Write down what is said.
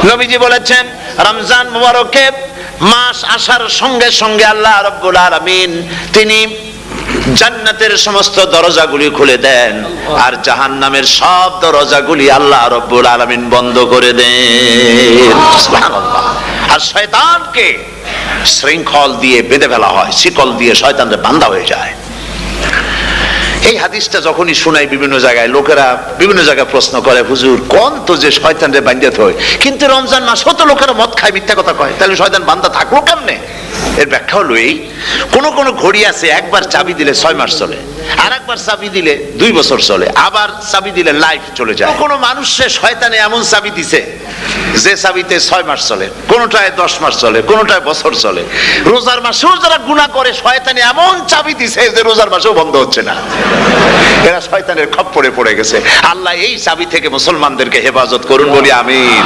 নবীজি বলেছেন রমজান মুবারকে মাস আসার সঙ্গে সঙ্গে আল্লাহ রাব্বুল আলামিন তিনি জান্নাতের সমস্ত দরজাগুলি খুলে দেন আর জাহান্নামের সব দরজাগুলি আল্লাহ রাব্বুল আলামিন বন্ধ করে দেন। সুবহানাল্লাহ। আর শয়তানকে শৃঙ্খল দিয়ে বেঁধে ফেলা হয়, শিকল দিয়ে শয়তানরা বাঁধা হয়ে যায়। এই হাদিসটা যখনই শোনাই বিভিন্ন জায়গায় লোকেরা বিভিন্ন জায়গায় প্রশ্ন করে, হুজুর কোন তো যে শয়তানরে বাঁধতে হয়, কিন্তু রমজান মাস হতো লোকেরা মদ খায়, মিথ্যা কথা কয়, তাহলে শয়তান বাঁধা থাকলো কেমনে? এর ব্যাখ্যা হলো এই, কোন ঘড়ি আছে একবার চাবি দিলে 6 মাস চলে, আর একবার চাবি দিলে 2 বছর চলে, আবার চাবি দিলে লাইফ চলে যায়। কোন মানুষের শয়তানে এমন চাবি দিছে যে চাবিতে 6 মাস চলে, কোনটায় 10 মাস চলে, কোনটায় বছর চলে। রোজার মাসেও যারা গুনাহ করে শয়তানে এমন চাবি দিছে যে রোজার মাসেও বন্ধ হচ্ছে না। এরা শয়তানের খপ্পরে পড়ে গেছে। আল্লাহ এই চাবি থেকে মুসলমানদেরকে হেফাজত করুন বলি আমিন।